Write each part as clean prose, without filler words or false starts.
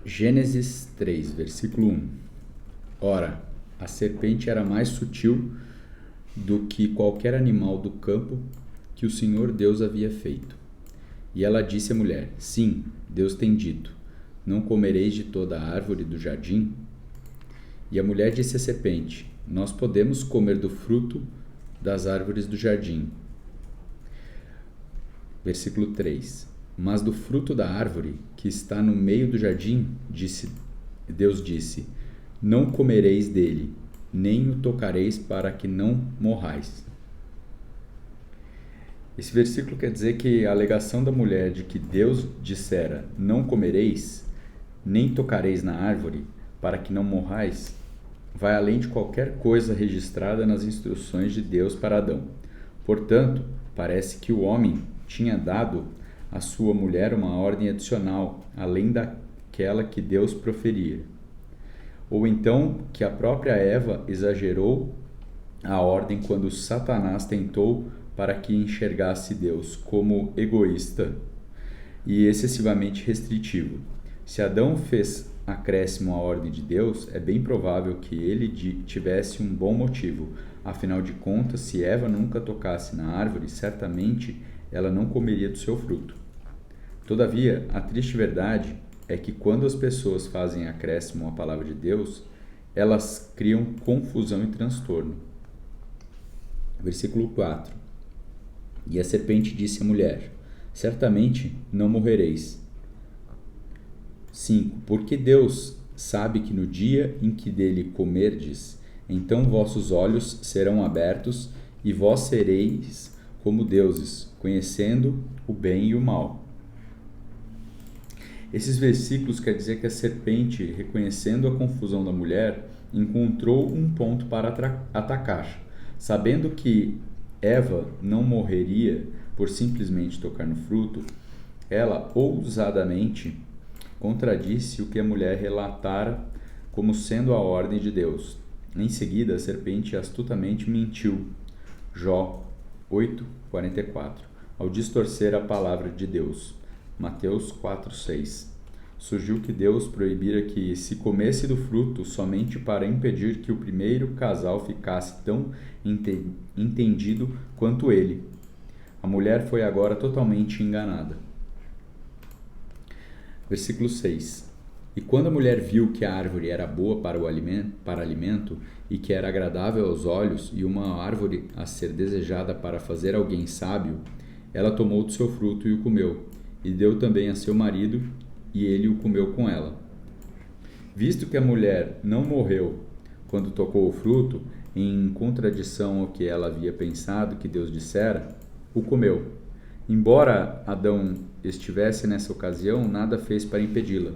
Gênesis 3, versículo 1. Ora, a serpente era mais sutil do que qualquer animal do campo que o Senhor Deus havia feito. E ela disse à mulher: Sim, Deus tem dito, não comereis de toda a árvore do jardim? E a mulher disse à serpente: Nós podemos comer do fruto das árvores do jardim. Versículo 3. Mas do fruto da árvore que está no meio do jardim, Deus disse: Não comereis dele, nem o tocareis para que não morrais. Esse versículo quer dizer que a alegação da mulher de que Deus dissera: Não comereis, nem tocareis na árvore, para que não morrais, vai além de qualquer coisa registrada nas instruções de Deus para Adão. Portanto, parece que o homem tinha dado à sua mulher uma ordem adicional, além daquela que Deus proferia. Ou então que a própria Eva exagerou a ordem quando Satanás tentou para que enxergasse Deus como egoísta e excessivamente restritivo. Se Adão fez acréscimo à ordem de Deus, é bem provável que ele tivesse um bom motivo. Afinal de contas, se Eva nunca tocasse na árvore, certamente ela não comeria do seu fruto. Todavia, a triste verdade é que quando as pessoas fazem acréscimo à palavra de Deus, elas criam confusão e transtorno. Versículo 4. E a serpente disse à mulher: Certamente não morrereis. 5. Porque Deus sabe que no dia em que dele comerdes, então vossos olhos serão abertos e vós sereis como deuses, conhecendo o bem e o mal. Esses versículos quer dizer que a serpente, reconhecendo a confusão da mulher, encontrou um ponto para atacar. Sabendo que Eva não morreria por simplesmente tocar no fruto, ela ousadamente contradisse o que a mulher relatara como sendo a ordem de Deus. Em seguida, a serpente astutamente mentiu. Jó 8:44, ao distorcer a palavra de Deus. Mateus 4:6. Surgiu que Deus proibira que se comesse do fruto somente para impedir que o primeiro casal ficasse tão entendido quanto ele. A mulher foi agora totalmente enganada. Versículo 6. E quando a mulher viu que a árvore era boa para alimento e que era agradável aos olhos e uma árvore a ser desejada para fazer alguém sábio, ela tomou do seu fruto e o comeu, e deu também a seu marido, e ele o comeu com ela. Visto que a mulher não morreu quando tocou o fruto, em contradição ao que ela havia pensado que Deus dissera, o comeu. Embora Adão estivesse nessa ocasião, nada fez para impedi-la.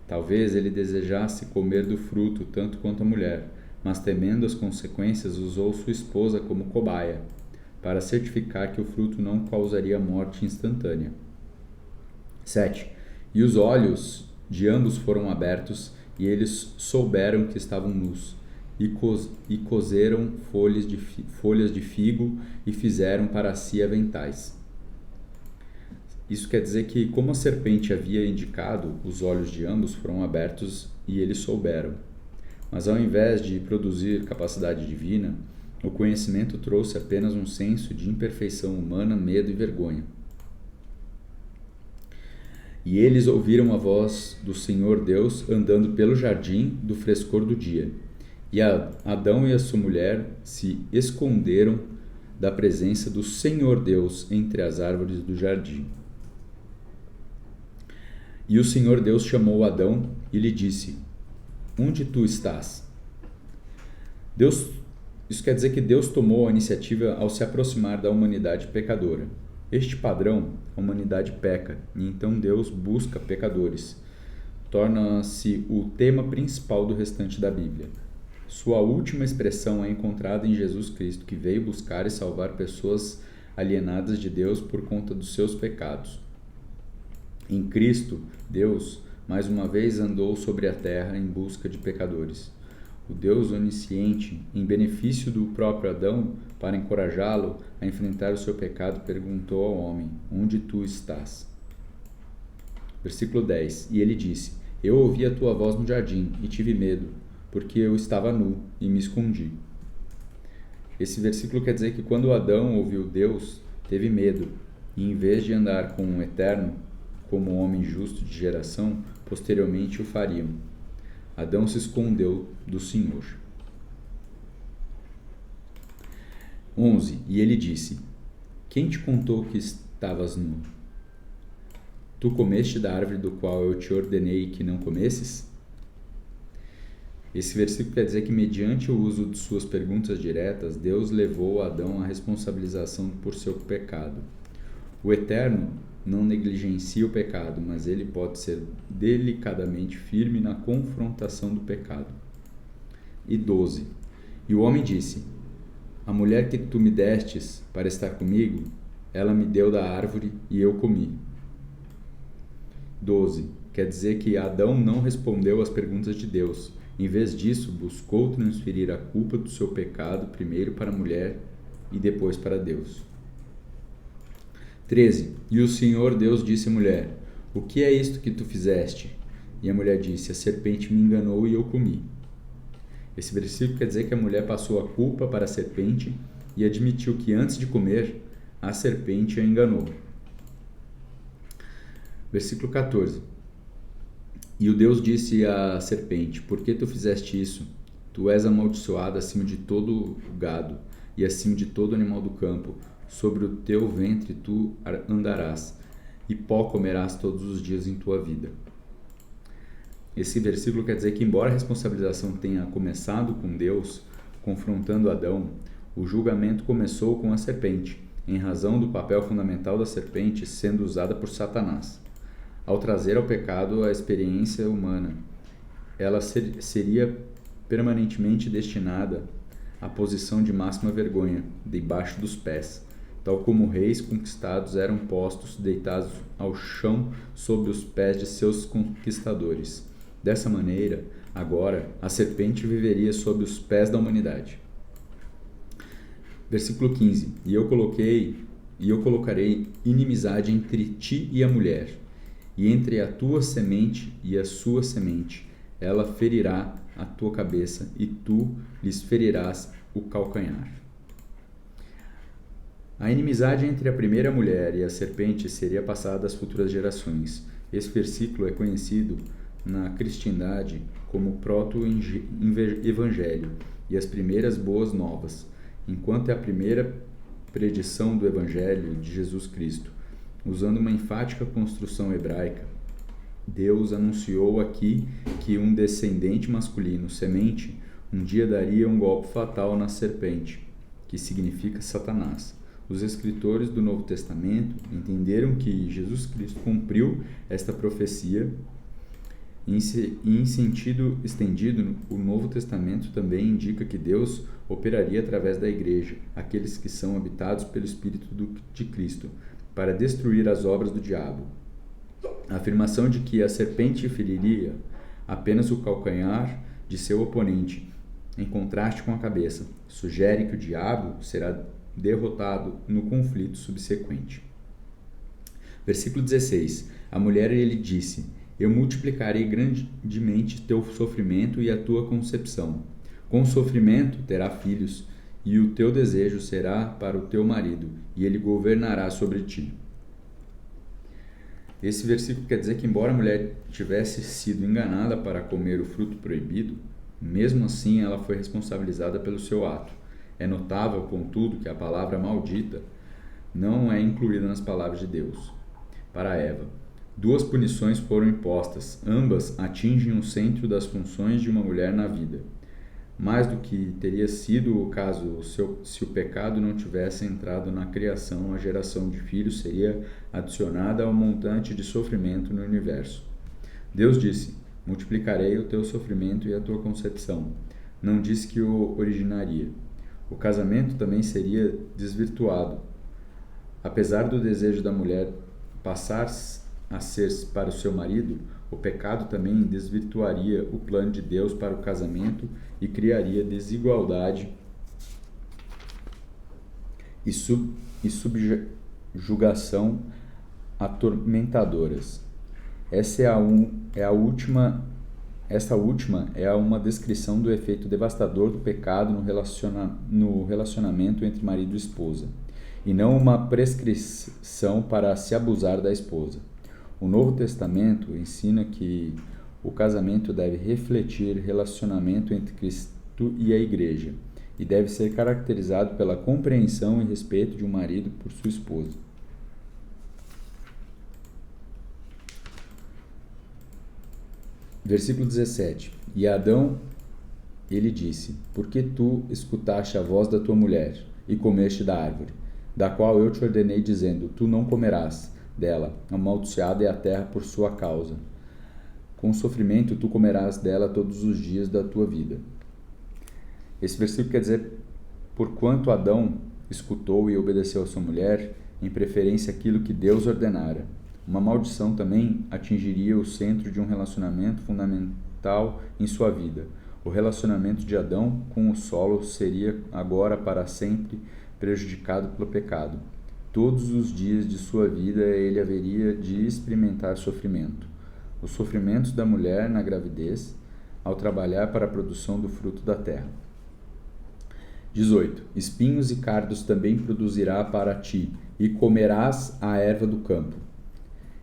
Talvez ele desejasse comer do fruto tanto quanto a mulher, mas temendo as consequências usou sua esposa como cobaia, para certificar que o fruto não causaria morte instantânea. 7. E os olhos de ambos foram abertos, e eles souberam que estavam nus, e cozeram folhas de figo e fizeram para si aventais. Isso quer dizer que, como a serpente havia indicado, os olhos de ambos foram abertos e eles souberam. Mas ao invés de produzir capacidade divina, o conhecimento trouxe apenas um senso de imperfeição humana, medo e vergonha. E eles ouviram a voz do Senhor Deus andando pelo jardim do frescor do dia. E Adão e a sua mulher se esconderam da presença do Senhor Deus entre as árvores do jardim. E o Senhor Deus chamou Adão e lhe disse: Onde tu estás? Isso quer dizer que Deus tomou a iniciativa ao se aproximar da humanidade pecadora. Este padrão, a humanidade peca, e então Deus busca pecadores. Torna-se o tema principal do restante da Bíblia. Sua última expressão é encontrada em Jesus Cristo, que veio buscar e salvar pessoas alienadas de Deus por conta dos seus pecados. Em Cristo, Deus, mais uma vez, andou sobre a terra em busca de pecadores. O Deus onisciente, em benefício do próprio Adão, para encorajá-lo a enfrentar o seu pecado, perguntou ao homem: Onde tu estás? Versículo 10. E ele disse: Eu ouvi a tua voz no jardim e tive medo, porque eu estava nu e me escondi. Esse versículo quer dizer que quando Adão ouviu Deus, teve medo, e em vez de andar com o Eterno, como homem justo de geração, posteriormente o fariam. Adão se escondeu do Senhor. 11. E ele disse: Quem te contou que estavas nu? Tu comeste da árvore do qual eu te ordenei que não comesses? Esse versículo quer dizer que, mediante o uso de suas perguntas diretas, Deus levou Adão à responsabilização por seu pecado. O Eterno não negligencia o pecado, mas ele pode ser delicadamente firme na confrontação do pecado. E 12. E o homem disse: A mulher que tu me destes para estar comigo, ela me deu da árvore e eu comi. 12. Quer dizer que Adão não respondeu às perguntas de Deus. Em vez disso, buscou transferir a culpa do seu pecado primeiro para a mulher e depois para Deus. 13. E o Senhor Deus disse à mulher: O que é isto que tu fizeste? E a mulher disse: A serpente me enganou e eu comi. Esse versículo quer dizer que a mulher passou a culpa para a serpente e admitiu que antes de comer, a serpente a enganou. Versículo 14. E o Deus disse à serpente: Por que tu fizeste isso? Tu és amaldiçoada acima de todo o gado e acima de todo animal do campo. Sobre o teu ventre tu andarás, e pó comerás todos os dias em tua vida. Esse versículo quer dizer que, embora a responsabilização tenha começado com Deus, confrontando Adão, o julgamento começou com a serpente, em razão do papel fundamental da serpente sendo usada por Satanás. Ao trazer ao pecado a experiência humana, ela seria permanentemente destinada à posição de máxima vergonha, debaixo dos pés, tal como reis conquistados eram postos deitados ao chão sob os pés de seus conquistadores. Dessa maneira, agora, a serpente viveria sob os pés da humanidade. Versículo 15. E eu colocarei inimizade entre ti e a mulher, e entre a tua semente e a sua semente. Ela ferirá a tua cabeça, e tu lhes ferirás o calcanhar. A inimizade entre a primeira mulher e a serpente seria passada às futuras gerações. Esse versículo é conhecido na cristandade como proto-evangelho e as primeiras boas novas, enquanto é a primeira predição do evangelho de Jesus Cristo. Usando uma enfática construção hebraica, Deus anunciou aqui que um descendente masculino, semente, um dia daria um golpe fatal na serpente, que significa Satanás. Os escritores do Novo Testamento entenderam que Jesus Cristo cumpriu esta profecia e, em sentido estendido, o Novo Testamento também indica que Deus operaria através da Igreja, aqueles que são habitados pelo Espírito de Cristo, para destruir as obras do diabo. A afirmação de que a serpente feriria apenas o calcanhar de seu oponente, em contraste com a cabeça, sugere que o diabo será derrotado no conflito subsequente. Versículo 16. A mulher lhe disse: Eu multiplicarei grandemente teu sofrimento e a tua concepção. Com o sofrimento terá filhos, e o teu desejo será para o teu marido, e ele governará sobre ti. Esse versículo quer dizer que, embora a mulher tivesse sido enganada para comer o fruto proibido, mesmo assim ela foi responsabilizada pelo seu ato. É notável, contudo, que a palavra maldita não é incluída nas palavras de Deus. Para Eva, duas punições foram impostas, ambas atingem o centro das funções de uma mulher na vida. Mais do que teria sido o caso se o pecado não tivesse entrado na criação, a geração de filhos seria adicionada ao montante de sofrimento no universo. Deus disse: multiplicarei o teu sofrimento e a tua concepção. Não disse que o originaria. O casamento também seria desvirtuado. Apesar do desejo da mulher passar a ser para o seu marido, o pecado também desvirtuaria o plano de Deus para o casamento e criaria desigualdade e subjugação atormentadoras. Esta última é uma descrição do efeito devastador do pecado no relacionamento entre marido e esposa, e não uma prescrição para se abusar da esposa. O Novo Testamento ensina que o casamento deve refletir relacionamento entre Cristo e a Igreja, e deve ser caracterizado pela compreensão e respeito de um marido por sua esposa. Versículo 17. E Adão, ele disse: Por que tu escutaste a voz da tua mulher e comeste da árvore, da qual eu te ordenei, dizendo: Tu não comerás dela, amaldiçoada é a terra por sua causa. Com sofrimento tu comerás dela todos os dias da tua vida. Esse versículo quer dizer: porquanto Adão escutou e obedeceu a sua mulher, em preferência àquilo que Deus ordenara. Uma maldição também atingiria o centro de um relacionamento fundamental em sua vida. O relacionamento de Adão com o solo seria agora para sempre prejudicado pelo pecado. Todos os dias de sua vida ele haveria de experimentar sofrimento. Os sofrimentos da mulher na gravidez, ao trabalhar para a produção do fruto da terra. 18. Espinhos e cardos também produzirá para ti, e comerás a erva do campo.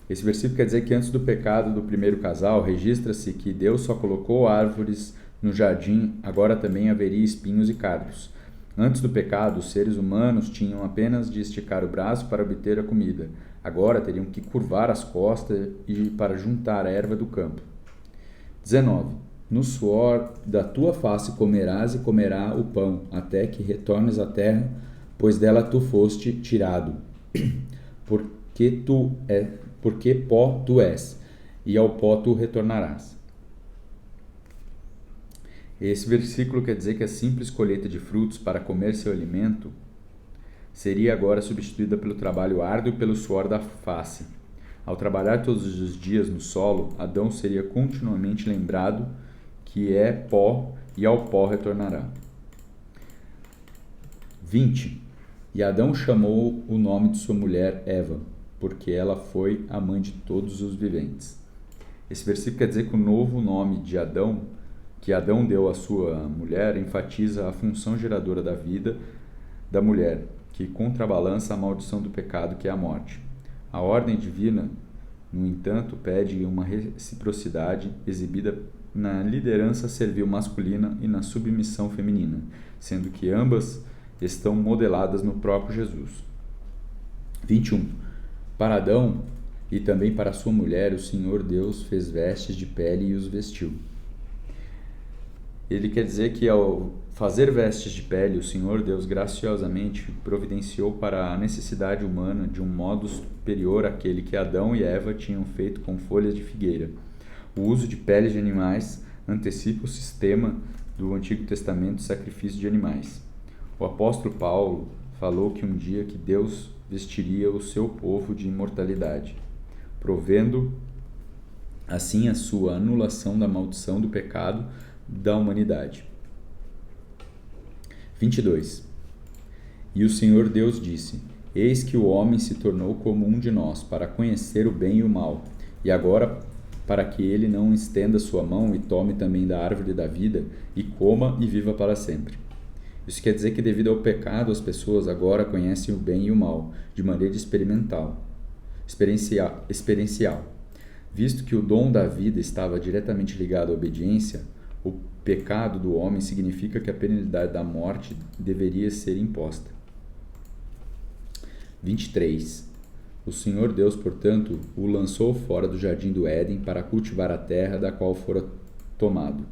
Esse versículo quer dizer que antes do pecado do primeiro casal, registra-se que Deus só colocou árvores no jardim, agora também haveria espinhos e cardos. Antes do pecado, os seres humanos tinham apenas de esticar o braço para obter a comida. Agora teriam que curvar as costas e para juntar a erva do campo. 19. No suor da tua face comerás e comerá o pão, até que retornes à terra, pois dela tu foste tirado. Porque pó tu és, e ao pó tu retornarás. Esse versículo quer dizer que a simples colheita de frutos para comer seu alimento seria agora substituída pelo trabalho árduo e pelo suor da face. Ao trabalhar todos os dias no solo, Adão seria continuamente lembrado que é pó e ao pó retornará. 20. E Adão chamou o nome de sua mulher Eva, porque ela foi a mãe de todos os viventes. Esse versículo quer dizer que o novo nome de Adão, que Adão deu à sua mulher, enfatiza a função geradora da vida da mulher, que contrabalança a maldição do pecado, que é a morte. A ordem divina, no entanto, pede uma reciprocidade exibida na liderança servil masculina e na submissão feminina, sendo que ambas estão modeladas no próprio Jesus. 21. Para Adão e também para sua mulher, o Senhor Deus fez vestes de pele e os vestiu. Ele quer dizer que ao fazer vestes de pele, o Senhor Deus graciosamente providenciou para a necessidade humana de um modo superior àquele que Adão e Eva tinham feito com folhas de figueira. O uso de peles de animais antecipa o sistema do Antigo Testamento de sacrifício de animais. O apóstolo Paulo falou que um dia que Deus vestiria o seu povo de imortalidade, provendo assim a sua anulação da maldição do pecado da humanidade. 22. E o Senhor Deus disse: Eis que o homem se tornou como um de nós, para conhecer o bem e o mal, e agora para que ele não estenda sua mão e tome também da árvore da vida, e coma e viva para sempre. Isso quer dizer que devido ao pecado, as pessoas agora conhecem o bem e o mal, de maneira experiencial. Visto que o dom da vida estava diretamente ligado à obediência, o pecado do homem significa que a penalidade da morte deveria ser imposta. 23. O Senhor Deus, portanto, o lançou fora do jardim do Éden para cultivar a terra da qual fora tomado.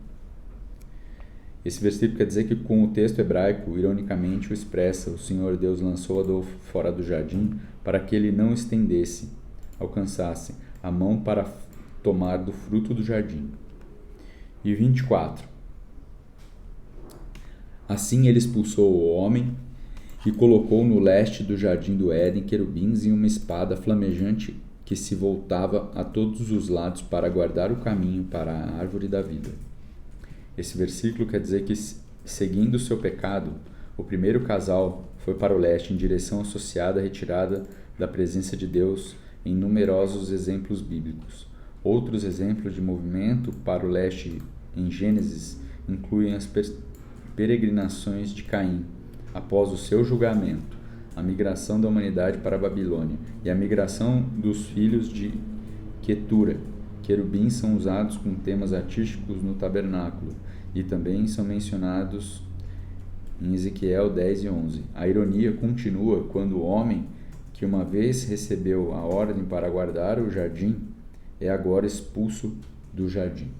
Esse versículo quer dizer que, com o texto hebraico, ironicamente o expressa: o Senhor Deus lançou Adão fora do jardim para que ele não alcançasse a mão para tomar do fruto do jardim. E 24. Assim ele expulsou o homem e colocou no leste do jardim do Éden querubins e uma espada flamejante que se voltava a todos os lados para guardar o caminho para a árvore da vida. Esse versículo quer dizer que, seguindo o seu pecado, o primeiro casal foi para o leste em direção associada à retirada da presença de Deus em numerosos exemplos bíblicos. Outros exemplos de movimento para o leste em Gênesis incluem as peregrinações de Caim após o seu julgamento, a migração da humanidade para a Babilônia e a migração dos filhos de Quetura. Querubins são usados com temas artísticos no tabernáculo e também são mencionados em Ezequiel 10 e 11. A ironia continua quando o homem, que uma vez recebeu a ordem para guardar o jardim, é agora expulso do jardim.